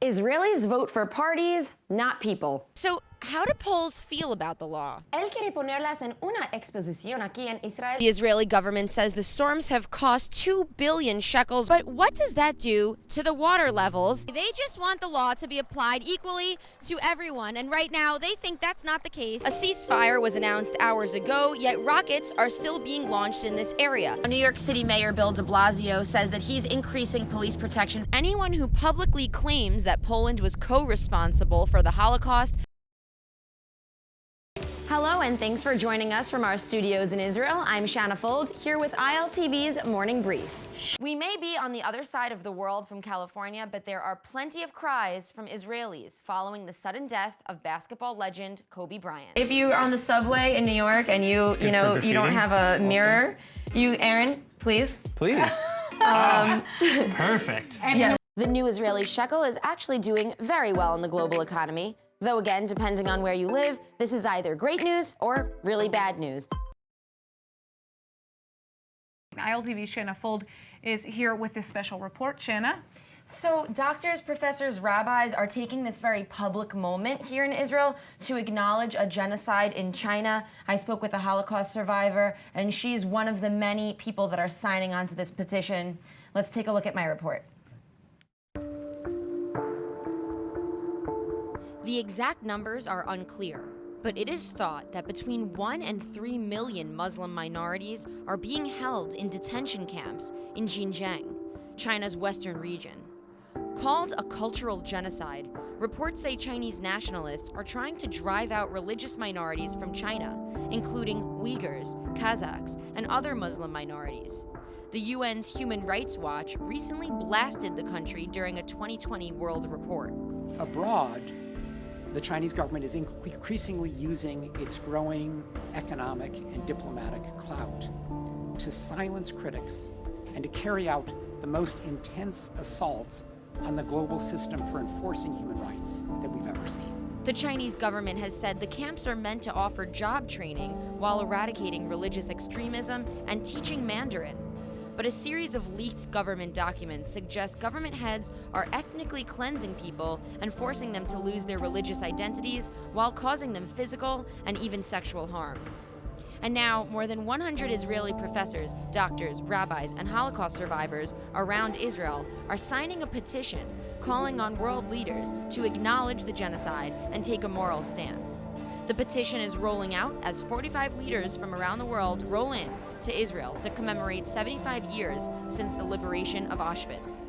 Israelis vote for parties, not people. So, how do Poles feel about the law? Él quiere ponerlas en una exposición aquí en Israel. The Israeli government says the storms have cost 2 billion shekels, but what does that do to the water levels? They just want the law to be applied equally to everyone, and right now they think that's not the case. A ceasefire was announced hours ago, yet rockets are still being launched in this area. New York City Mayor Bill de Blasio says that he's increasing police protection. Anyone who publicly claims that Poland was co-responsible for the Holocaust. Hello, and thanks for joining us from our studios in Israel. I'm Shanna Fuld, here with ILTV's Morning Brief. We may be on the other side of the world from California, but there are plenty of cries from Israelis following the sudden death of basketball legend Kobe Bryant. If you're on the subway in New York and you don't have a mirror, Aaron, please. Please. Perfect. Yeah. The new Israeli shekel is actually doing very well in the global economy. Though again, depending on where you live, this is either great news or really bad news. ILTV's Shanna Fuld is here with this special report. Shanna? So doctors, professors, rabbis are taking this very public moment here in Israel to acknowledge a genocide in China. I spoke with a Holocaust survivor, and she's one of the many people that are signing on to this petition. Let's take a look at my report. The exact numbers are unclear, but it is thought that between 1 and 3 million Muslim minorities are being held in detention camps in Xinjiang, China's western region. Called a cultural genocide, reports say Chinese nationalists are trying to drive out religious minorities from China, including Uyghurs, Kazakhs, and other Muslim minorities. The UN's Human Rights Watch recently blasted the country during a 2020 World Report. Abroad, the Chinese government is increasingly using its growing economic and diplomatic clout to silence critics and to carry out the most intense assaults on the global system for enforcing human rights that we've ever seen. The Chinese government has said the camps are meant to offer job training while eradicating religious extremism and teaching Mandarin. But a series of leaked government documents suggest government heads are ethnically cleansing people and forcing them to lose their religious identities while causing them physical and even sexual harm. And now, more than 100 Israeli professors, doctors, rabbis, and Holocaust survivors around Israel are signing a petition calling on world leaders to acknowledge the genocide and take a moral stance. The petition is rolling out as 45 leaders from around the world roll in to Israel to commemorate 75 years since the liberation of Auschwitz.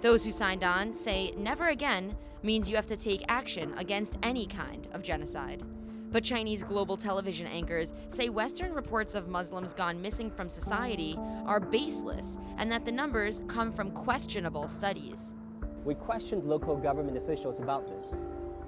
Those who signed on say never again means you have to take action against any kind of genocide. But Chinese global television anchors say Western reports of Muslims gone missing from society are baseless and that the numbers come from questionable studies. We questioned local government officials about this,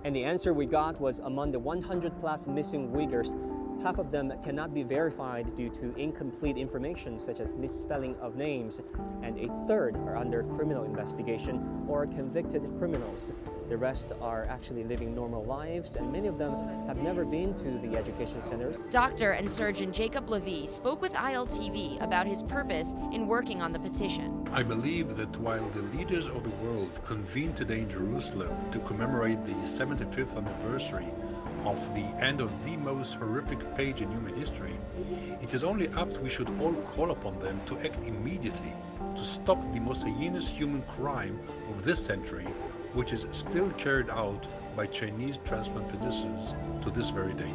and the answer we got was among the 100+ missing Uyghurs, half of them cannot be verified due to incomplete information such as misspelling of names, and a third are under criminal investigation or convicted criminals. The rest are actually living normal lives, and many of them have never been to the education centers. Doctor and surgeon Jacob Levy spoke with ILTV about his purpose in working on the petition. I believe that while the leaders of the world convene today in Jerusalem to commemorate the 75th anniversary of the end of the most horrific page in human history, it is only apt we should all call upon them to act immediately to stop the most heinous human crime of this century, which is still carried out by Chinese transplant physicians to this very day.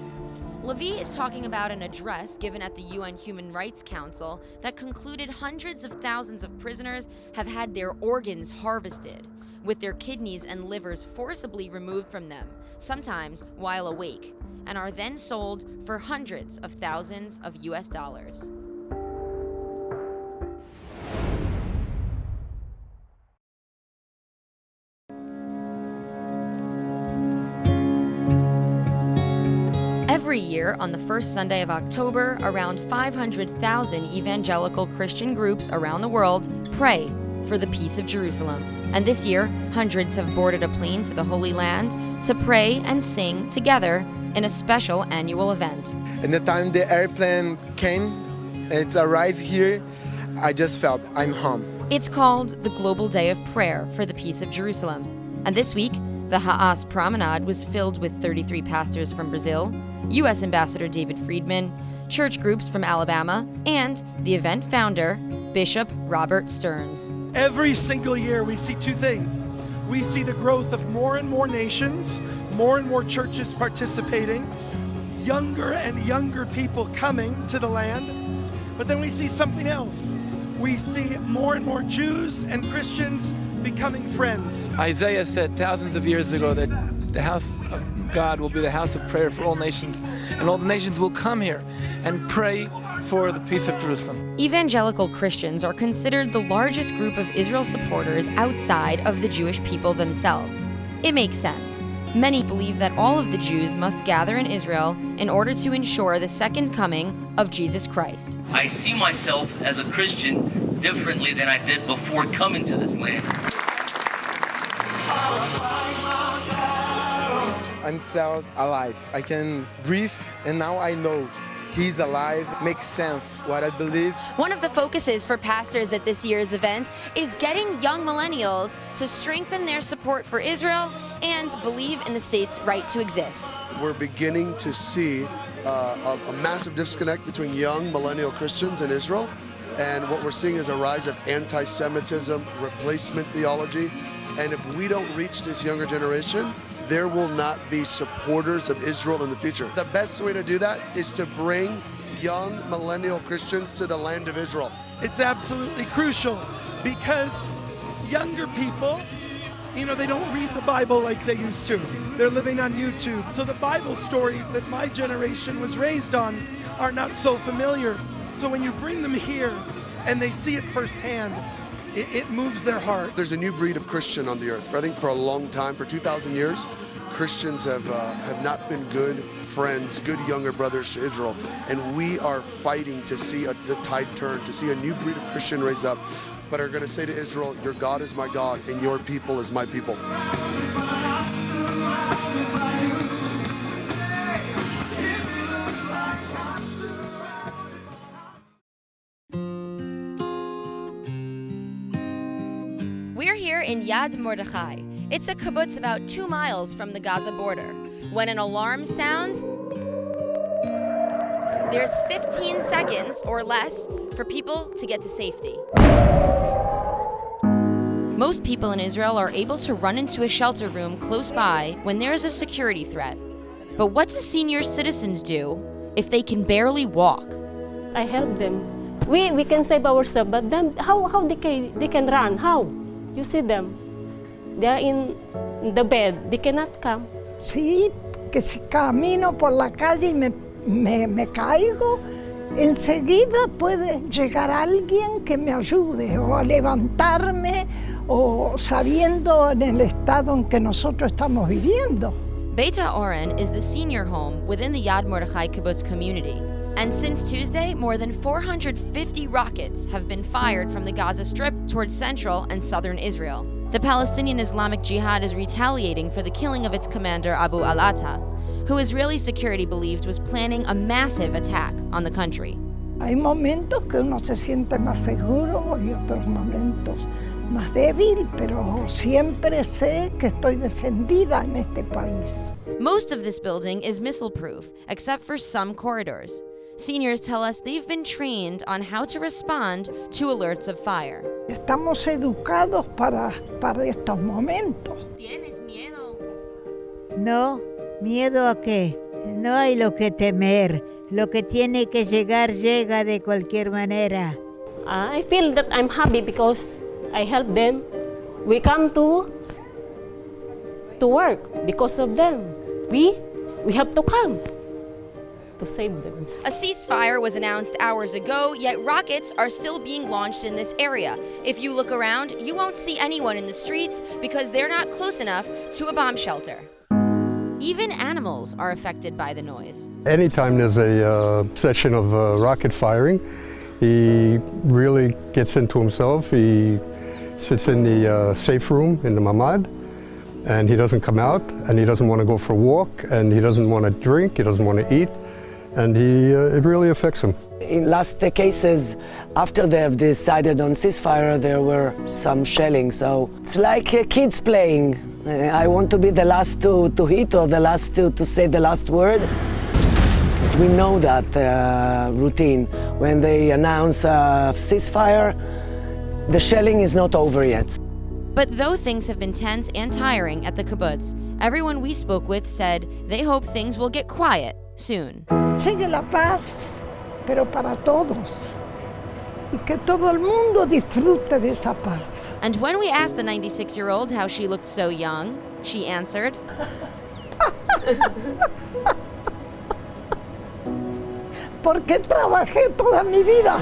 Levy is talking about an address given at the UN Human Rights Council that concluded hundreds of thousands of prisoners have had their organs harvested, with their kidneys and livers forcibly removed from them, sometimes while awake, and are then sold for hundreds of thousands of US dollars. Every year, on the first Sunday of October, around 500,000 evangelical Christian groups around the world pray for the peace of Jerusalem. And this year, hundreds have boarded a plane to the Holy Land to pray and sing together in a special annual event. And the time the airplane came, it's arrived here, I just felt I'm home. It's called the Global Day of Prayer for the Peace of Jerusalem. And this week, the Ha'as Promenade was filled with 33 pastors from Brazil, U.S. Ambassador David Friedman, church groups from Alabama, and the event founder, Bishop Robert Stearns. Every single year we see two things. We see the growth of more and more nations, more and more churches participating, younger and younger people coming to the land. But then we see something else. We see more and more Jews and Christians becoming friends. Isaiah said thousands of years ago that the house of God will be the house of prayer for all nations, and all the nations will come here and pray for the peace of Jerusalem. Evangelical Christians are considered the largest group of Israel supporters outside of the Jewish people themselves. It makes sense. Many believe that all of the Jews must gather in Israel in order to ensure the second coming of Jesus Christ. I see myself as a Christian differently than I did before coming to this land. I'm felt alive. I can breathe, and now I know he's alive. Makes sense what I believe. One of the focuses for pastors at this year's event is getting young millennials to strengthen their support for Israel and believe in the state's right to exist. We're beginning to see a massive disconnect between young millennial Christians and Israel. And what we're seeing is a rise of anti-Semitism, replacement theology. And if we don't reach this younger generation, there will not be supporters of Israel in the future. The best way to do that is to bring young millennial Christians to the land of Israel. It's absolutely crucial because younger people, they don't read the Bible like they used to. They're living on YouTube. So the Bible stories that my generation was raised on are not so familiar. So when you bring them here and they see it firsthand, it moves their heart. There's a new breed of Christian on the earth. I think for a long time, for 2,000 years, Christians have not been good friends, good younger brothers to Israel. And we are fighting to see the tide turn, to see a new breed of Christian raised up, but are going to say to Israel, your God is my God and your people is my people. We're here in Yad Mordechai. It's a kibbutz about 2 miles from the Gaza border. When an alarm sounds, there's 15 seconds or less for people to get to safety. Most people in Israel are able to run into a shelter room close by when there is a security threat. But what do senior citizens do if they can barely walk? I help them. We can save ourselves, but them, how they can run? How? You see them. They are in the bed. They cannot come. Sí, que si camino por la calle y me caigo, enseguida puede llegar alguien que me ayude o a levantarme o sabiendo en el estado en que nosotros estamos viviendo. Beit HaOren is the senior home within the Yad Mordechai kibbutz community. And since Tuesday, more than 450 rockets have been fired from the Gaza Strip towards central and southern Israel. The Palestinian Islamic Jihad is retaliating for the killing of its commander Abu al-Atta, who Israeli security believed was planning a massive attack on the country. Hay momentos que uno se siente más seguro y otros momentos más débil, pero siempre sé que estoy defendida en este país. Most of this building is missile-proof, except for some corridors. Seniors tell us they've been trained on how to respond to alerts of fire. Estamos educados para estos momentos. ¿Tienes miedo? No, ¿miedo a qué? No hay lo que temer. Lo que tiene que llegar, llega de cualquier manera. I feel that I'm happy because I help them. We come to work because of them. We have to come to save them. A ceasefire was announced hours ago, yet rockets are still being launched in this area. If you look around, you won't see anyone in the streets because they're not close enough to a bomb shelter. Even animals are affected by the noise. Anytime there's a session of rocket firing, he really gets into himself. He sits in the safe room in the mamad, and he doesn't come out, and he doesn't want to go for a walk, and he doesn't want to drink, he doesn't want to eat, and it really affects him. In last cases, after they have decided on ceasefire, there were some shelling, so it's like kids playing. I want to be the last to hit or the last to say the last word. We know that routine. When they announce a ceasefire, the shelling is not over yet. But though things have been tense and tiring at the kibbutz, everyone we spoke with said they hope things will get quiet soon. Llegue la paz, pero para todos. Y que todo el mundo disfrute de esa paz. And when we asked the 96-year-old how she looked so young, she answered, Porque trabajé toda mi vida.